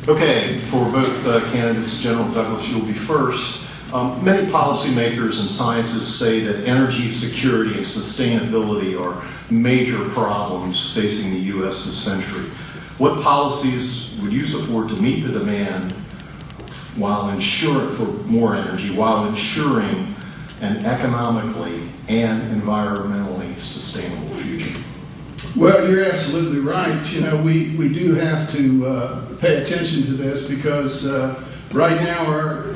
Okay, for both candidates, General Douglass, you'll be first. Many policymakers and scientists say that energy security and sustainability are major problems facing the U.S. this century. What policies would you support to meet the demand while ensuring for more energy, while ensuring an economically and environmentally sustainable future? Well, you're absolutely right. You know, we do have to pay attention to this because right now our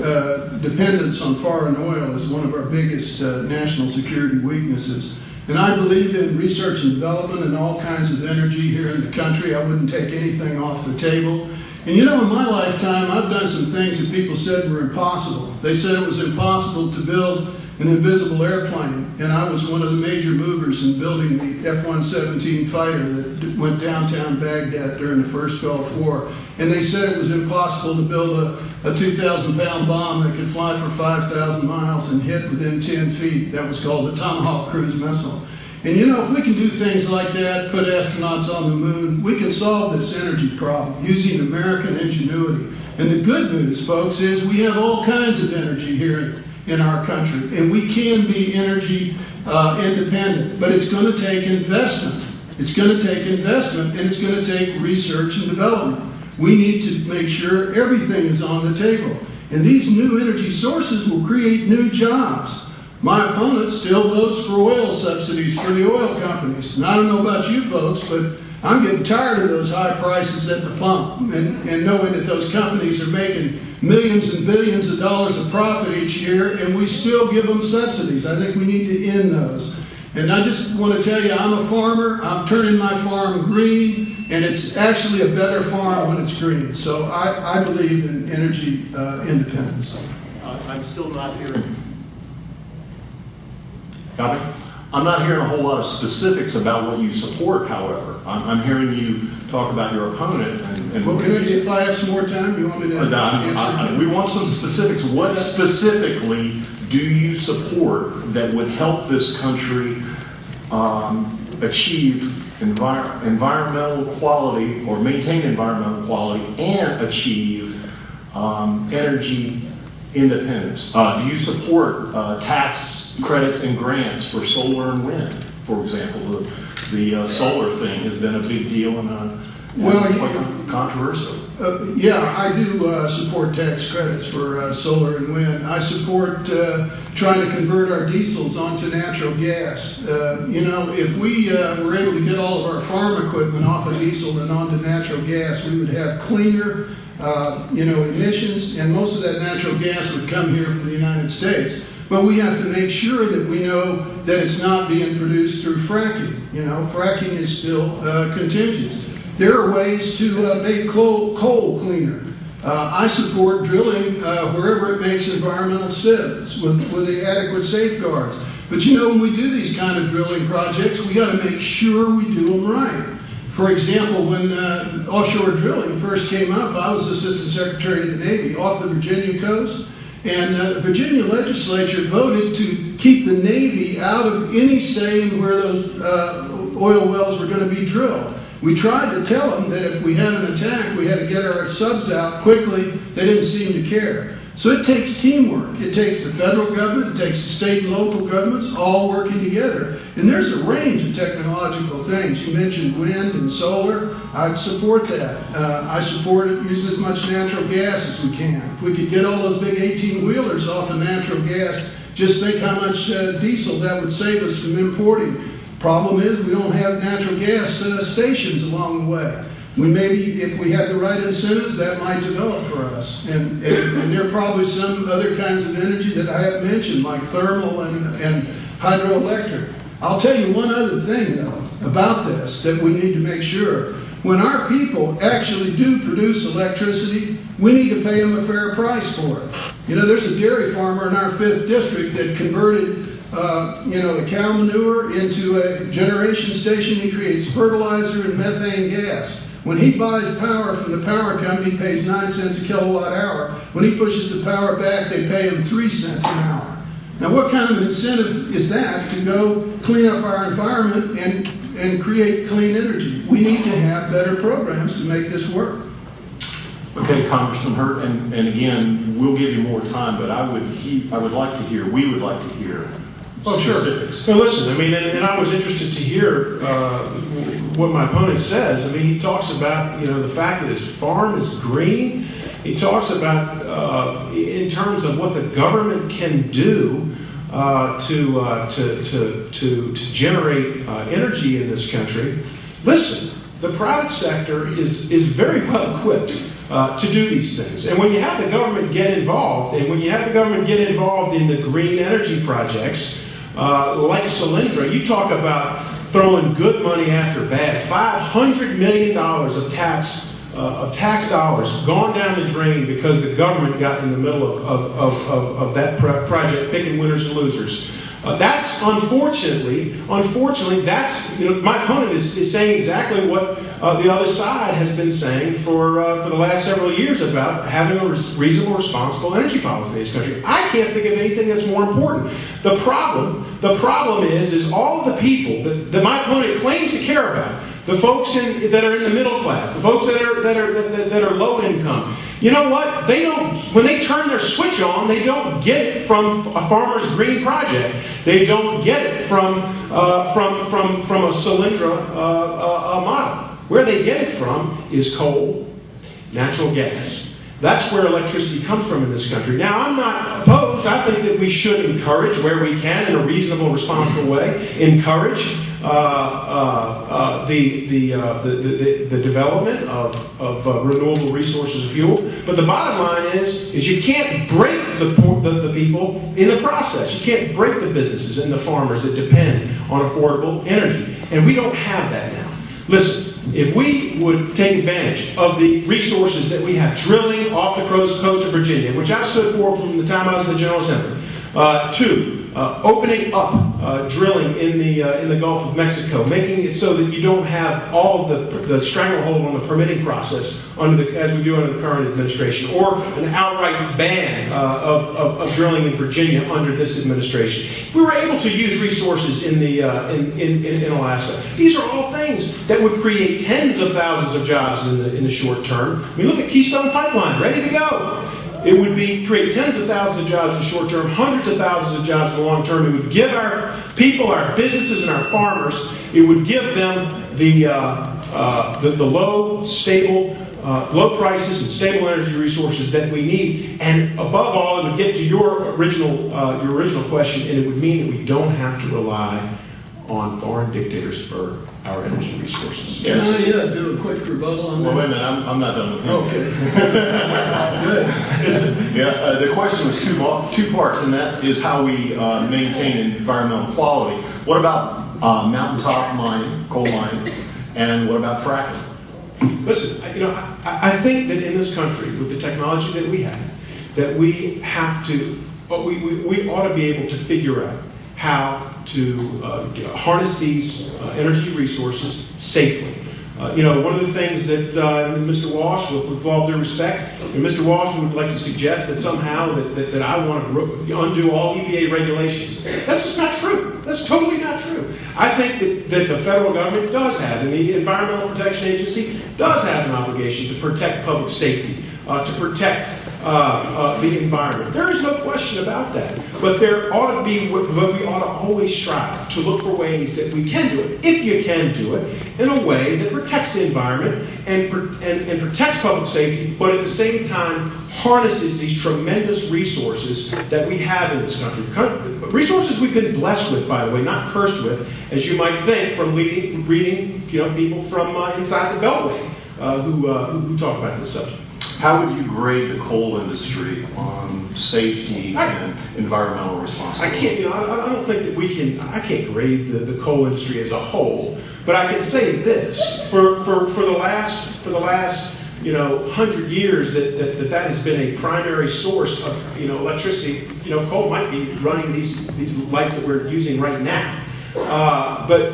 dependence on foreign oil is one of our biggest national security weaknesses. And I believe in research and development and all kinds of energy here in the country. I wouldn't take anything off the table. And you know, in my lifetime, I've done some things that people said were impossible. They said it was impossible to build an invisible airplane, and I was one of the major movers in building the F-117 fighter that went downtown Baghdad during the first Gulf War. And they said it was impossible to build a 2,000-pound bomb that could fly for 5,000 miles and hit within 10 feet. That was called the Tomahawk cruise missile. And you know, if we can do things like that, put astronauts on the moon, we can solve this energy problem using American ingenuity. And the good news, folks, is we have all kinds of energy here in our country, and we can be energy independent, but it's going to take investment. It's going to take investment, and it's going to take research and development. We need to make sure everything is on the table. And these new energy sources will create new jobs. My opponent still votes for oil subsidies for the oil companies. And I don't know about you folks, but I'm getting tired of those high prices at the pump and knowing that those companies are making millions and billions of dollars of profit each year, and we still give them subsidies. I think we need to end those. And I just want to tell you, I'm a farmer. I'm turning my farm green, and it's actually a better farm when it's green. So I believe in energy independence. I'm still not hearing. Copy? I'm not hearing a whole lot of specifics about what you support, however. I'm hearing you talk about your opponent. Well, if I have some more time, do you want me to answer? We want some specifics. What specifically do you support that would help this country achieve environmental quality or maintain environmental quality and achieve energy independence? Do you support tax credits and grants for solar and wind, for example? The solar thing has been a big deal and quite controversial. Yeah, I do support tax credits for solar and wind. I support trying to convert our diesels onto natural gas. You know, if we were able to get all of our farm equipment off of diesel and onto natural gas, we would have cleaner emissions, and most of that natural gas would come here from the United States. But we have to make sure that we know that it's not being produced through fracking. You know, fracking is still contingent. There are ways to make coal cleaner. I support drilling wherever it makes environmental sense with the adequate safeguards. But you know, when we do these kind of drilling projects, we got to make sure we do them right. For example, when offshore drilling first came up, I was Assistant Secretary of the Navy off the Virginia coast, and the Virginia legislature voted to keep the Navy out of any say in where those oil wells were going to be drilled. We tried to tell them that if we had an attack, we had to get our subs out quickly. They didn't seem to care. So it takes teamwork. It takes the federal government, it takes the state and local governments all working together. And there's a range of technological things. You mentioned wind and solar. I'd support that. I support it using as much natural gas as we can. If we could get all those big 18-wheelers off of natural gas, just think how much diesel that would save us from importing. Problem is, we don't have natural gas stations along the way. We maybe, if we had the right incentives, that might develop for us. And there are probably some other kinds of energy that I have mentioned, like thermal and hydroelectric. I'll tell you one other thing, though, about this that we need to make sure. When our people actually do produce electricity, we need to pay them a fair price for it. You know, there's a dairy farmer in our 5th district that converted the cow manure into a generation station. He creates fertilizer and methane gas. When he buys power from the power company, he pays 9 cents a kilowatt hour. When he pushes the power back, they pay him 3 cents an hour. Now, what kind of incentive is that to go clean up our environment and create clean energy? We need to have better programs to make this work. Okay, Congressman Hurt, and again, we'll give you more time, but I would like to hear, we would like to hear specifics. Sure. So listen, I mean, and I was interested to hear what my opponent says. I mean, he talks about, you know, the fact that his farm is green. He talks about, in terms of what the government can do to generate energy in this country. Listen, the private sector is very well equipped to do these things. And when you have the government get involved, and when you have the government get involved in the green energy projects, like Solyndra, you talk about throwing good money after bad. $500 million of tax dollars gone down the drain because the government got in the middle of that project, picking winners and losers. That's unfortunately, that's, you know, my opponent is saying exactly what the other side has been saying for the last several years about having a reasonable, responsible energy policy in this country. I can't think of anything that's more important. The problem is all of the people that my opponent claims to care about, the folks that are in the middle class, the folks that are low income. You know what? They don't. When they turn their switch on, they don't get it from a farmer's green project. They don't get it from a Solyndra model. Where they get it from is coal, natural gas. That's where electricity comes from in this country. Now, I'm not opposed. I think that we should encourage, where we can, in a reasonable, responsible way, encourage the development of renewable resources of fuel. But the bottom line is you can't break the people in the process. You can't break the businesses and the farmers that depend on affordable energy. And we don't have that now. Listen. If we would take advantage of the resources that we have, drilling off the coast of Virginia, which I stood for from the time I was in the General Assembly, to opening up drilling in the Gulf of Mexico, making it so that you don't have all of the stranglehold on the permitting process as we do under the current administration, or an outright ban of drilling in Virginia under this administration. If we were able to use resources in Alaska, these are all things that would create tens of thousands of jobs in the short term. I mean, look at Keystone Pipeline, ready to go. It would create tens of thousands of jobs in the short term, hundreds of thousands of jobs in the long term. It would give our people, our businesses, and our farmers, it would give them the low, stable, low prices and stable energy resources that we need. And above all, it would get to your original question, and it would mean that we don't have to rely on foreign dictators for our energy resources. Can I do a quick rebuttal on that? Well, wait a minute, I'm not done with him. Okay. Good. The question was two parts, and that is how we maintain environmental quality. What about mountaintop mining, coal mining, and what about fracking? Listen, I think that in this country, with the technology that we have, that we have to, we ought to be able to figure out how to harness these energy resources safely. One of the things that Mr. Walsh, with all due respect, Mr. Walsh would like to suggest that somehow that I want to undo all EPA regulations. That's just not true. That's totally not true. I think that the federal government does have, and the Environmental Protection Agency does have an obligation to protect public safety, to protect the environment. There is no question about that. But there ought to be, but we ought to always strive to look for ways that we can do it, if you can do it, in a way that protects the environment and protects public safety, but at the same time harnesses these tremendous resources that we have in this country. Resources we've been blessed with, by the way, not cursed with, as you might think from reading people from inside the Beltway who talk about this subject. How would you grade the coal industry on safety and environmental responsibility? I can't, I don't think that I can't grade the coal industry as a whole, but I can say this, for the last 100 years that has been a primary source of, electricity. Coal might be running these lights that we're using right now. But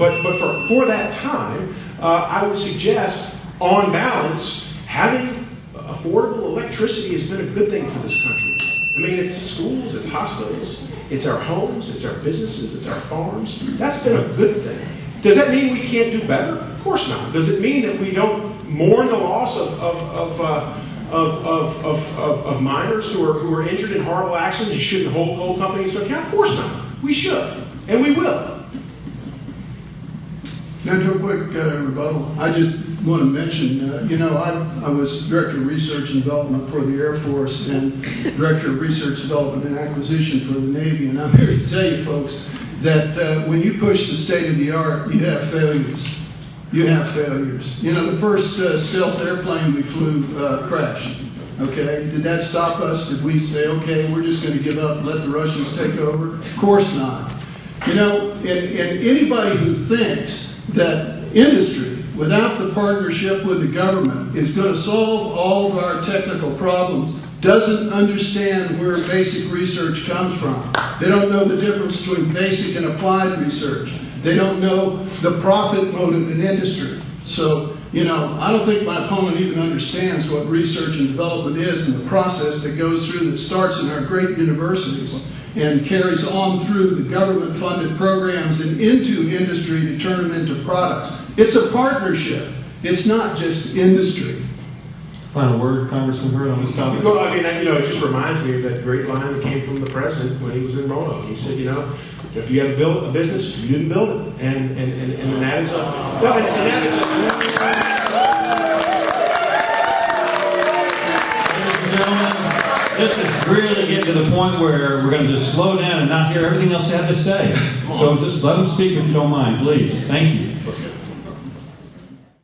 for that time, I would suggest, on balance, having affordable electricity has been a good thing for this country. I mean, it's schools, it's hospitals, it's our homes, it's our businesses, it's our farms. That's been a good thing. Does that mean we can't do better? Of course not. Does it mean that we don't mourn the loss of of miners who are injured in horrible accidents, you shouldn't hold coal companies to account? Of course not. We should, and we will. Now, do a quick rebuttal. I just want to mention, I was Director of Research and Development for the Air Force and Director of Research, Development, and Acquisition for the Navy. And I'm here to tell you, folks, that when you push the state of the art, you have failures. You have failures. The first stealth airplane we flew crashed. Okay? Did that stop us? Did we say, okay, we're just going to give up and let the Russians take over? Of course not. And anybody who thinks that industry, without the partnership with the government, is going to solve all of our technical problems doesn't understand where basic research comes from. They don't know the difference between basic and applied research. They don't know the profit motive in industry. So, I don't think my opponent even understands what research and development is and the process that goes through that starts in our great universities and carries on through the government-funded programs and into industry to turn them into products. It's a partnership. It's not just industry. Final word, Congressman Hurd, on this topic? Well, it just reminds me of that great line that came from the president when he was in Roanoke. He said, if you have built a business, you didn't build it. And that is This is really getting to the point where we're going to just slow down and not hear everything else they have to say. So just let them speak if you don't mind, please. Thank you.